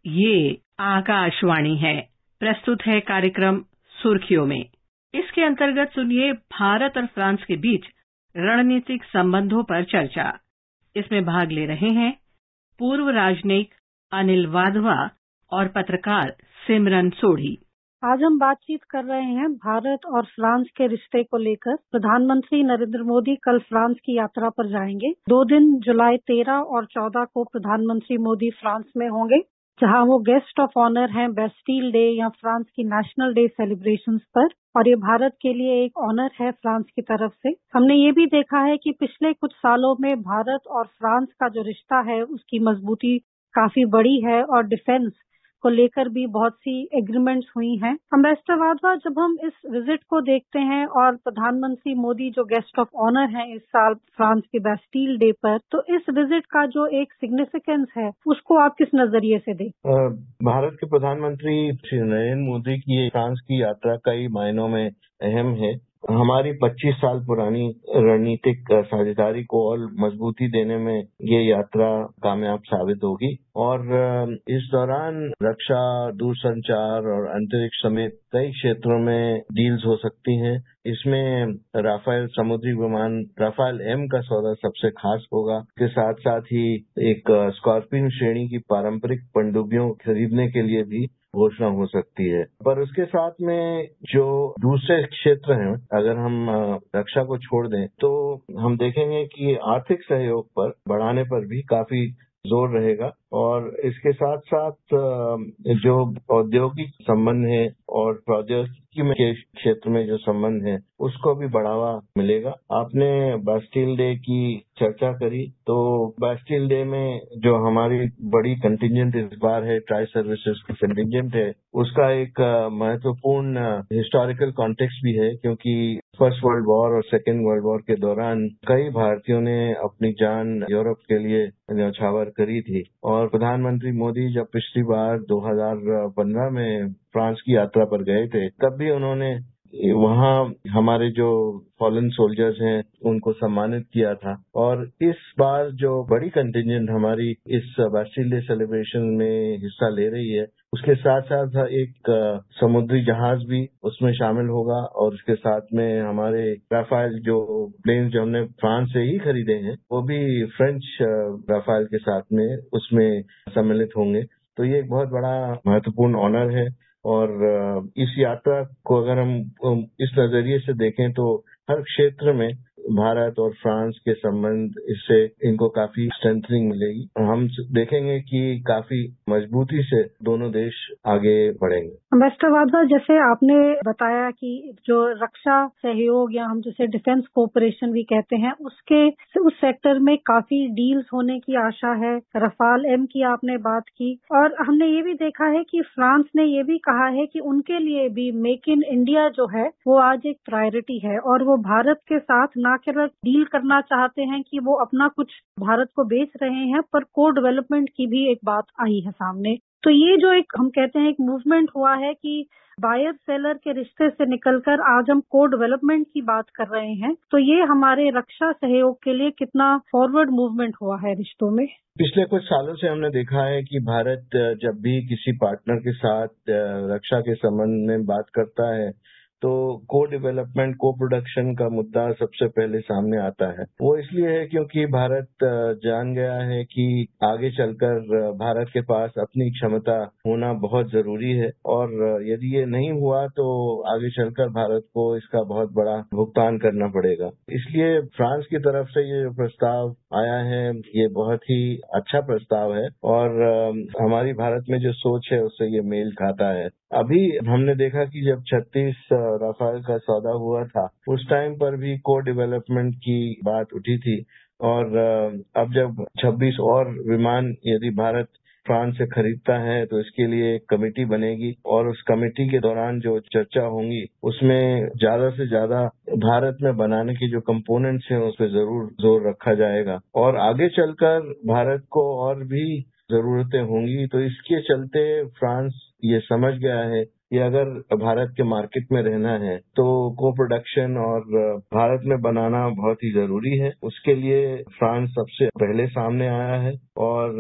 ये आकाशवाणी है। प्रस्तुत है कार्यक्रम सुर्खियों में। इसके अंतर्गत सुनिए भारत और फ्रांस के बीच रणनीतिक संबंधों पर चर्चा। इसमें भाग ले रहे हैं पूर्व राजनयिक अनिल वाधवा और पत्रकार सिमरन सोढ़ी। आज हम बातचीत कर रहे हैं भारत और फ्रांस के रिश्ते को लेकर। प्रधानमंत्री नरेंद्र मोदी कल फ्रांस की यात्रा पर जाएंगे। 2 दिन जुलाई 13 और 14 को प्रधानमंत्री मोदी फ्रांस में होंगे, जहां वो गेस्ट ऑफ ऑनर हैं बेस्टील डे या फ्रांस की नेशनल डे सेलिब्रेशंस पर। और ये भारत के लिए एक ऑनर है फ्रांस की तरफ से। हमने ये भी देखा है कि पिछले कुछ सालों में भारत और फ्रांस का जो रिश्ता है उसकी मजबूती काफी बड़ी है और डिफेंस को लेकर भी बहुत सी एग्रीमेंट्स हुई हैं। एम्बेसडर वाधवा, जब हम इस विजिट को देखते हैं और प्रधानमंत्री मोदी जो गेस्ट ऑफ ऑनर हैं इस साल फ्रांस के बेस्टील डे पर, तो इस विजिट का जो एक सिग्निफिकेंस है उसको आप किस नजरिए से देखते हैं? भारत के प्रधानमंत्री श्री नरेंद्र मोदी की फ्रांस की यात्रा कई मायनों में अहम है। हमारी 25 साल पुरानी रणनीतिक साझेदारी को और मजबूती देने में ये यात्रा कामयाब साबित होगी और इस दौरान रक्षा, दूरसंचार और अंतरिक्ष समेत कई क्षेत्रों में डील्स हो सकती हैं। इसमें राफेल समुद्री विमान राफेल एम का सौदा सबसे खास होगा। इसके साथ साथ ही एक स्कॉर्पियन श्रेणी की पारंपरिक पनडुब्बियों खरीदने के लिए भी घोषणा हो सकती है। पर उसके साथ में जो दूसरे क्षेत्र हैं, अगर हम रक्षा को छोड़ दें तो हम देखेंगे कि आर्थिक सहयोग पर बढ़ाने पर भी काफी जोर रहेगा और इसके साथ साथ जो औद्योगिक संबंध है और प्रौद्योगिकी के क्षेत्र में जो संबंध है उसको भी बढ़ावा मिलेगा। आपने बेस्टील डे की चर्चा करी, तो बेस्टील डे में जो हमारी बड़ी कंटिजेंट इस बार है, ट्राई सर्विसेज की कंटिजेंट है, उसका एक महत्वपूर्ण हिस्टोरिकल कॉन्टेक्स्ट भी है, क्योंकि फर्स्ट वर्ल्ड वॉर और सेकेंड वर्ल्ड वॉर के दौरान कई भारतीयों ने अपनी जान यूरोप के लिए न्यौछावर करी थी। और प्रधानमंत्री मोदी जब पिछली बार 2015 में फ्रांस की यात्रा पर गए थे, तब भी उन्होंने वहाँ हमारे जो फॉलन सोल्जर्स हैं उनको सम्मानित किया था। और इस बार जो बड़ी कंटिजेंट हमारी इस बेस्टील डे सेलिब्रेशन में हिस्सा ले रही है, उसके साथ साथ एक समुद्री जहाज भी उसमें शामिल होगा और उसके साथ में हमारे राफेल जो प्लेन जो हमने फ्रांस से ही खरीदे हैं वो भी फ्रेंच राफेल के साथ में उसमें सम्मिलित होंगे। तो ये एक बहुत बड़ा महत्वपूर्ण ऑनर है और इस यात्रा को अगर हम इस नजरिए से देखें तो हर क्षेत्र में भारत और फ्रांस के संबंध, इससे इनको काफी स्ट्रेंथनिंग मिलेगी। हम देखेंगे कि काफी मजबूती से दोनों देश आगे बढ़ेंगे। एम्बेसडर वाधवा, जैसे आपने बताया कि जो रक्षा सहयोग या हम जिसे डिफेंस कोऑपरेशन भी कहते हैं उस सेक्टर में काफी डील्स होने की आशा है। राफेल एम की आपने बात की और हमने ये भी देखा है कि फ्रांस ने ये भी कहा है कि उनके लिए भी मेक इन इंडिया जो है वो आज एक प्रायोरिटी है और वो भारत के साथ ना केवल डील करना चाहते हैं कि वो अपना कुछ भारत को बेच रहे हैं, पर को डेवलपमेंट की भी एक बात आई है सामने। तो ये जो एक हम कहते हैं एक मूवमेंट हुआ है कि बायर सेलर के रिश्ते से निकलकर आज हम को डेवलपमेंट की बात कर रहे हैं, तो ये हमारे रक्षा सहयोग के लिए कितना फॉरवर्ड मूवमेंट हुआ है रिश्तों में। पिछले कुछ सालों से हमने देखा है कि भारत जब भी किसी पार्टनर के साथ रक्षा के संबंध में बात करता है तो को डेवलपमेंट, को प्रोडक्शन का मुद्दा सबसे पहले सामने आता है। वो इसलिए है क्योंकि भारत जान गया है कि आगे चलकर भारत के पास अपनी क्षमता होना बहुत जरूरी है और यदि ये नहीं हुआ तो आगे चलकर भारत को इसका बहुत बड़ा भुगतान करना पड़ेगा। इसलिए फ्रांस की तरफ से ये जो प्रस्ताव आया है ये बहुत ही अच्छा प्रस्ताव है और हमारी भारत में जो सोच है उससे ये मेल खाता है। अभी हमने देखा कि जब 36 राफेल का सौदा हुआ था उस टाइम पर भी को डेवलपमेंट की बात उठी थी और अब जब 26 और विमान यदि भारत फ्रांस से खरीदता है तो इसके लिए एक कमेटी बनेगी और उस कमेटी के दौरान जो चर्चा होंगी उसमें ज्यादा से ज्यादा भारत में बनाने के जो कंपोनेंट्स हैं उस पर जरूर जोर रखा जाएगा और आगे चलकर भारत को और भी जरूरतें होंगी। तो इसके चलते फ्रांस ये समझ गया है कि अगर भारत के मार्केट में रहना है तो को प्रोडक्शन और भारत में बनाना बहुत ही जरूरी है। उसके लिए फ्रांस सबसे पहले सामने आया है और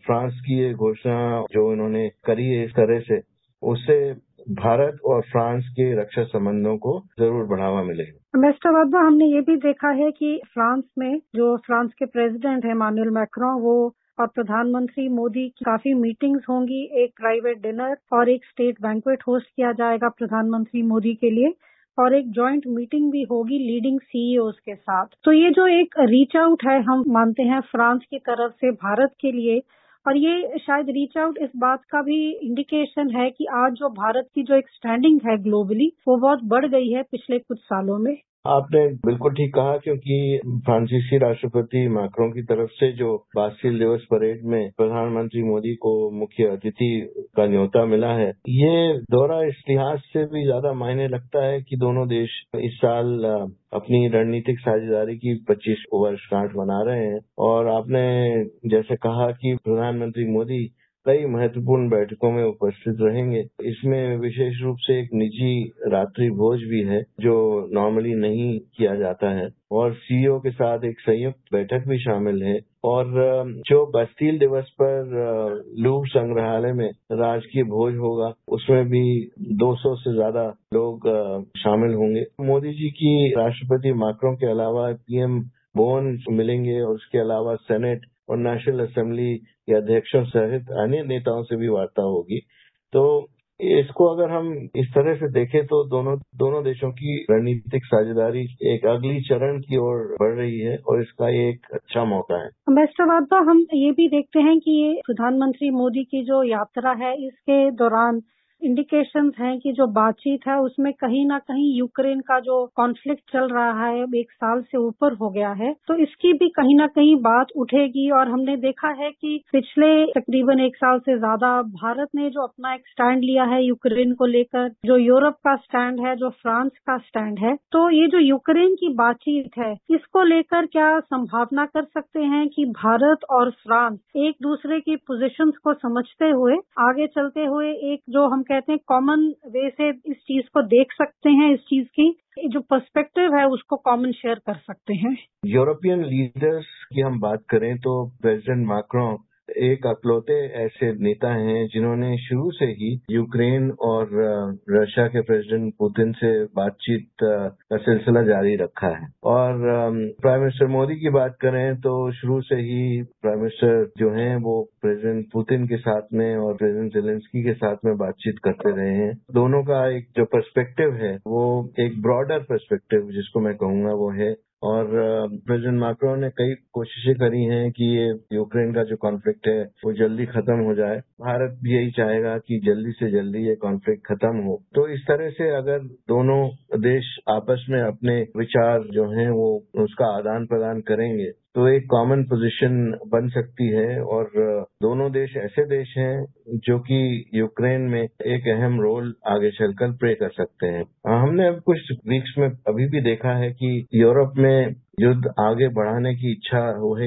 फ्रांस की ये घोषणा जो इन्होंने करी है इस तरह से, उससे भारत और फ्रांस के रक्षा संबंधों को जरूर बढ़ावा मिलेगा। मिस्टर वर्मा, हमने ये भी देखा है कि फ्रांस में जो फ्रांस के प्रेसिडेंट है इमैनुअल मैक्रों, वो और प्रधानमंत्री मोदी की काफी मीटिंग्स होंगी, एक प्राइवेट डिनर और एक स्टेट बैंक्वेट होस्ट किया जाएगा प्रधानमंत्री मोदी के लिए, और एक जॉइंट मीटिंग भी होगी लीडिंग सीईओज के साथ। तो ये जो एक रीच आउट है, हम मानते हैं फ्रांस की तरफ से भारत के लिए, और ये शायद रीच आउट इस बात का भी इंडिकेशन है कि आज जो भारत की जो एक स्टैंडिंग है ग्लोबली, वो बहुत बढ़ गई है पिछले कुछ सालों में। आपने बिल्कुल ठीक कहा, क्योंकि फ्रांसीसी राष्ट्रपति मैक्रों की तरफ से जो बास्टिल दिवस परेड में प्रधानमंत्री मोदी को मुख्य अतिथि का न्योता मिला है, ये दौरा इस लिहाज से भी ज्यादा मायने लगता है कि दोनों देश इस साल अपनी रणनीतिक साझेदारी की 25 वर्षगांठ मना रहे हैं। और आपने जैसे कहा कि प्रधानमंत्री मोदी कई महत्वपूर्ण बैठकों में उपस्थित रहेंगे। इसमें विशेष रूप से एक निजी रात्रि भोज भी है जो नॉर्मली नहीं किया जाता है, और सीईओ के साथ एक संयुक्त बैठक भी शामिल है। और जो बास्टिल दिवस पर लूव्र संग्रहालय में राजकीय भोज होगा, उसमें भी 200 से ज्यादा लोग शामिल होंगे। मोदी जी की राष्ट्रपति मैक्रों के अलावा पीएम बोन मिलेंगे, और उसके अलावा सेनेट और नेशनल असेंबली के अध्यक्षों सहित अन्य नेताओं से भी वार्ता होगी। तो इसको अगर हम इस तरह से देखें तो दोनों देशों की रणनीतिक साझेदारी एक अगली चरण की ओर बढ़ रही है, और इसका एक अच्छा मौका है। मिस्टर वाधवा, हम ये भी देखते हैं कि ये प्रधानमंत्री मोदी की जो यात्रा है, इसके दौरान इंडिकेशंस हैं कि जो बातचीत है उसमें कहीं ना कहीं यूक्रेन का जो कॉन्फ्लिक्ट चल रहा है, एक साल से ऊपर हो गया है, तो इसकी भी कहीं ना कहीं बात उठेगी। और हमने देखा है कि पिछले तकरीबन एक साल से ज्यादा भारत ने जो अपना एक स्टैंड लिया है यूक्रेन को लेकर, जो यूरोप का स्टैंड है, जो फ्रांस का स्टैंड है, तो ये जो यूक्रेन की बातचीत है, इसको लेकर क्या संभावना कर सकते हैं कि भारत और फ्रांस एक दूसरे की पोजीशंस को समझते हुए आगे चलते हुए एक जो हम कहते हैं कॉमन वे से इस चीज को देख सकते हैं, इस चीज की जो पर्सपेक्टिव है उसको कॉमन शेयर कर सकते हैं? यूरोपियन लीडर्स की हम बात करें तो प्रेसिडेंट मैक्रों एक अकलौते ऐसे नेता हैं जिन्होंने शुरू से ही यूक्रेन और रशिया के प्रेसिडेंट पुतिन से बातचीत का सिलसिला जारी रखा है। और प्राइम मिनिस्टर मोदी की बात करें तो शुरू से ही प्राइम मिनिस्टर जो हैं वो प्रेसिडेंट पुतिन के साथ में और प्रेसिडेंट जेलेंस्की के साथ में बातचीत करते रहे हैं। दोनों का एक जो पर्सपेक्टिव है वो एक ब्रॉडर पर्सपेक्टिव जिसको मैं कहूँगा वो है। और प्रेसिडेंट मैक्रों ने कई कोशिशें करी हैं कि ये यूक्रेन का जो कॉन्फ्लिक्ट है वो जल्दी खत्म हो जाए। भारत भी यही चाहेगा कि जल्दी से जल्दी ये कॉन्फ्लिक्ट खत्म हो। तो इस तरह से अगर दोनों देश आपस में अपने विचार जो हैं वो उसका आदान प्रदान करेंगे तो एक कॉमन पोजीशन बन सकती है। और दोनों देश ऐसे देश हैं जो कि यूक्रेन में एक अहम रोल आगे चलकर प्ले कर सकते हैं। हमने अब कुछ वीक्स में अभी भी देखा है कि यूरोप में युद्ध आगे बढ़ाने की इच्छा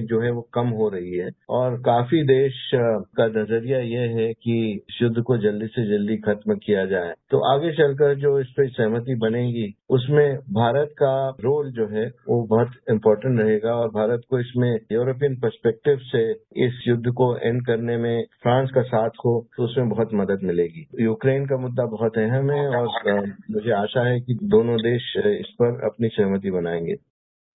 जो है वो कम हो रही है, और काफी देश का नजरिया यह है कि युद्ध को जल्दी से जल्दी खत्म किया जाए। तो आगे चलकर जो इस पर सहमति बनेगी उसमें भारत का रोल जो है वो बहुत इम्पोर्टेंट रहेगा, और भारत को इसमें यूरोपियन पर्सपेक्टिव से इस युद्ध को एंड करने में फ्रांस का साथ हो तो उसमें बहुत मदद मिलेगी। यूक्रेन का मुद्दा बहुत अहम है और मुझे आशा है कि दोनों देश इस पर अपनी सहमति बनाएंगे।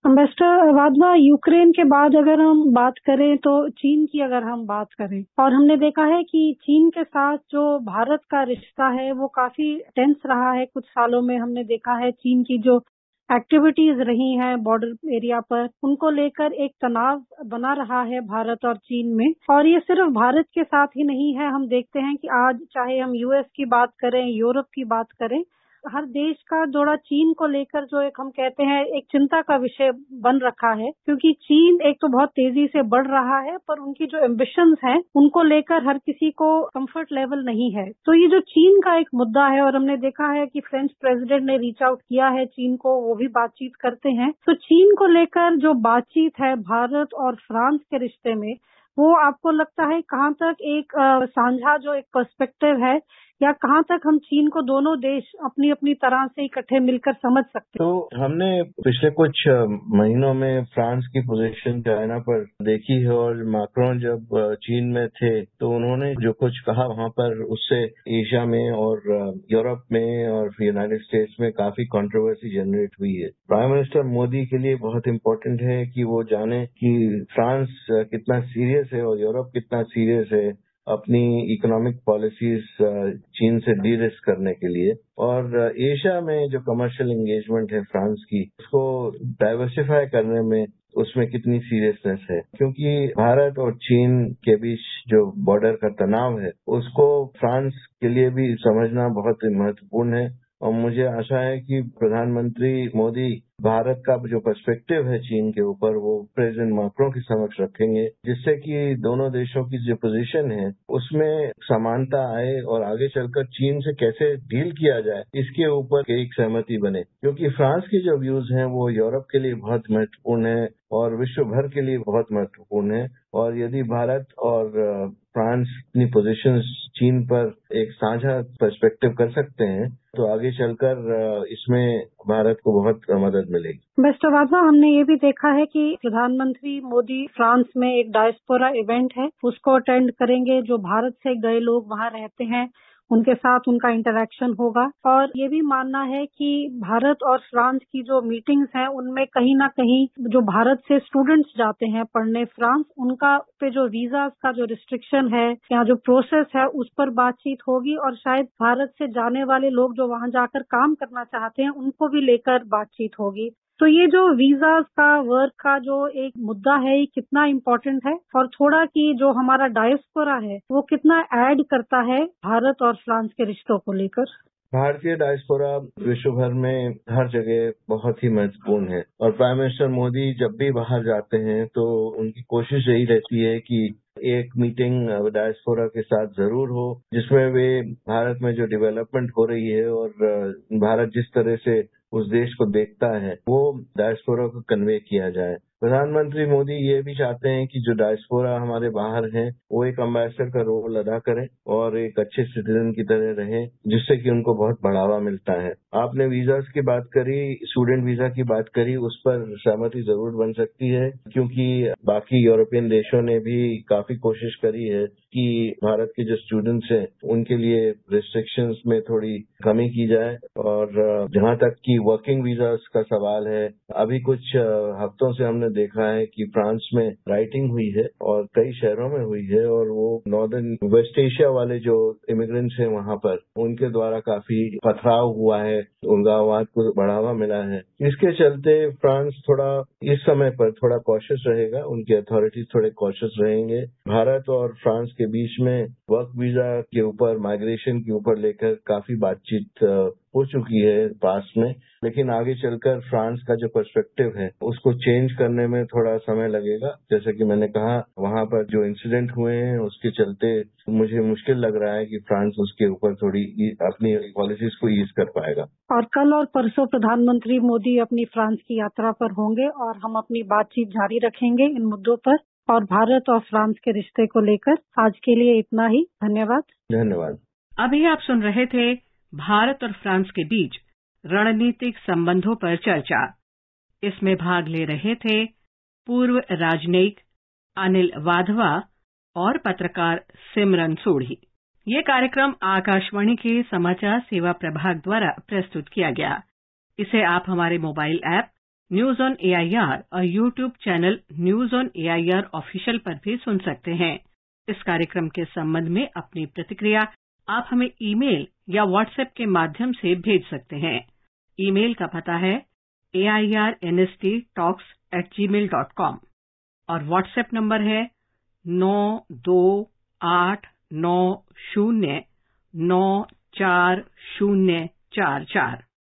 मिस्टर वाधवा, यूक्रेन के बाद अगर हम बात करें तो चीन की अगर हम बात करें, और हमने देखा है कि चीन के साथ जो भारत का रिश्ता है वो काफी टेंस रहा है। कुछ सालों में हमने देखा है चीन की जो एक्टिविटीज रही हैं बॉर्डर एरिया पर, उनको लेकर एक तनाव बना रहा है भारत और चीन में। और ये सिर्फ भारत के साथ ही नहीं है, हम देखते हैं कि आज चाहे हम यूएस की बात करें, यूरोप की बात करें, हर देश का जोड़ा चीन को लेकर जो एक हम कहते हैं एक चिंता का विषय बन रखा है, क्योंकि चीन एक तो बहुत तेजी से बढ़ रहा है, पर उनकी जो एम्बिशंस हैं उनको लेकर हर किसी को कंफर्ट लेवल नहीं है। तो ये जो चीन का एक मुद्दा है, और हमने देखा है कि फ्रेंच प्रेसिडेंट ने रीच आउट किया है चीन को, वो भी बातचीत करते हैं। तो चीन को लेकर जो बातचीत है भारत और फ्रांस के रिश्ते में, वो आपको लगता है कहाँ तक एक साझा जो एक पर्सपेक्टिव है या कहाँ तक हम चीन को दोनों देश अपनी अपनी तरह से इकट्ठे मिलकर समझ सकते हैं? तो हमने पिछले कुछ महीनों में फ्रांस की पोजीशन चाइना पर देखी है, और मैक्रोन जब चीन में थे तो उन्होंने जो कुछ कहा वहां पर, उससे एशिया में और यूरोप में और यूनाइटेड स्टेट्स में काफी कंट्रोवर्सी जनरेट हुई है। प्राइम मिनिस्टर मोदी के लिए बहुत इम्पोर्टेंट है कि वो जाने कि फ्रांस कितना सीरियस है और यूरोप कितना सीरियस है अपनी इकोनॉमिक पॉलिसीज चीन से डी रिस्क करने के लिए, और एशिया में जो कमर्शियल एंगेजमेंट है फ्रांस की, उसको डाइवर्सिफाई करने में उसमें कितनी सीरियसनेस है। क्योंकि भारत और चीन के बीच जो बॉर्डर का तनाव है उसको फ्रांस के लिए भी समझना बहुत महत्वपूर्ण है, और मुझे आशा है कि प्रधानमंत्री मोदी भारत का जो पर्सपेक्टिव है चीन के ऊपर वो प्रेसिडेंट मैक्रोन के समक्ष रखेंगे, जिससे कि दोनों देशों की जो पोजीशन है उसमें समानता आए और आगे चलकर चीन से कैसे डील किया जाए इसके ऊपर एक सहमति बने। क्योंकि फ्रांस के जो व्यूज हैं वो यूरोप के लिए बहुत महत्वपूर्ण है और विश्व भर के लिए बहुत महत्वपूर्ण है, और यदि भारत और फ्रांस अपनी पोजीशंस चीन पर एक साझा पर्सपेक्टिव कर सकते हैं तो आगे चलकर इसमें भारत को बहुत मदद मिलेगी। मिस्टर वाधवा, हमने ये भी देखा है कि प्रधानमंत्री मोदी फ्रांस में एक डायस्पोरा इवेंट है, उसको अटेंड करेंगे। जो भारत से गए लोग वहाँ रहते हैं उनके साथ उनका इंटरेक्शन होगा, और ये भी मानना है कि भारत और फ्रांस की जो मीटिंग्स हैं उनमें कहीं ना कहीं जो भारत से स्टूडेंट्स जाते हैं पढ़ने फ्रांस, उनका पे जो वीजा का जो रिस्ट्रिक्शन है या जो प्रोसेस है उस पर बातचीत होगी, और शायद भारत से जाने वाले लोग जो वहां जाकर काम करना चाहते हैं उनको भी लेकर बातचीत होगी। तो ये जो वीजाज का वर्क का जो एक मुद्दा है ये कितना इम्पोर्टेंट है, और थोड़ा कि जो हमारा डायस्पोरा है वो कितना ऐड करता है भारत और फ्रांस के रिश्तों को लेकर? भारतीय डायस्पोरा विश्व भर में हर जगह बहुत ही महत्वपूर्ण है, और प्राइम मिनिस्टर मोदी जब भी बाहर जाते हैं तो उनकी कोशिश यही रहती है कि एक मीटिंग डायस्पोरा के साथ जरूर हो, जिसमें वे भारत में जो डेवलपमेंट हो रही है और भारत जिस तरह से उस देश को देखता है वो डायस्पोरा को कन्वे किया जाए। प्रधानमंत्री मोदी ये भी चाहते हैं कि जो डायस्पोरा हमारे बाहर हैं वो एक एम्बेसडर का रोल अदा करें और एक अच्छे सिटीजन की तरह रहें, जिससे कि उनको बहुत बढ़ावा मिलता है। आपने वीजास की बात करी, स्टूडेंट वीजा की बात करी, उस पर सहमति जरूर बन सकती है, क्योंकि बाकी यूरोपियन देशों ने भी काफी कोशिश करी है कि भारत के जो स्टूडेंट्स हैं उनके लिए रिस्ट्रिक्शंस में थोड़ी कमी की जाए। और जहां तक कि वर्किंग वीजास का सवाल है, अभी कुछ हफ्तों से हमने देखा है कि फ्रांस में राइटिंग हुई है और कई शहरों में हुई है, और वो नॉर्दर्न वेस्ट एशिया वाले जो इमिग्रेंट्स हैं वहां पर उनके द्वारा काफी पथराव हुआ है, उग्रवाद को बढ़ावा मिला है। इसके चलते फ्रांस थोड़ा इस समय पर थोड़ा कॉशियस रहेगा, उनकी अथॉरिटीज थोड़े कॉशियस रहेंगे। भारत और फ्रांस के बीच में वर्क वीजा के ऊपर, माइग्रेशन के ऊपर लेकर काफी बातचीत हो चुकी है पास में, लेकिन आगे चलकर फ्रांस का जो पर्सपेक्टिव है उसको चेंज करने में थोड़ा समय लगेगा। जैसे कि मैंने कहा, वहां पर जो इंसिडेंट हुए हैं उसके चलते मुझे मुश्किल लग रहा है कि फ्रांस उसके ऊपर थोड़ी अपनी पॉलिसीज को ईज कर पाएगा। और कल और परसों प्रधानमंत्री मोदी अपनी फ्रांस की यात्रा पर होंगे और हम अपनी बातचीत जारी रखेंगे इन मुद्दों पर और भारत और फ्रांस के रिश्ते को लेकर। आज के लिए इतना ही, धन्यवाद। धन्यवाद। अभी आप सुन रहे थे भारत और फ्रांस के बीच रणनीतिक संबंधों पर चर्चा। इसमें भाग ले रहे थे पूर्व राजनयिक अनिल वाधवा और पत्रकार सिमरन सोढ़ी। ये कार्यक्रम आकाशवाणी के समाचार सेवा प्रभाग द्वारा प्रस्तुत किया गया। इसे आप हमारे mobile app news on AIR और YouTube channel news on AIR official पर भी सुन सकते हैं। इस कार्यक्रम के संबंध में अपनी प्रतिक्रिया आप हमें ईमेल या व्हाट्सएप के माध्यम से भेज सकते हैं। ईमेल का पता है airnsttalks@gmail.com और व्हाट्सएप नंबर है 9289094044।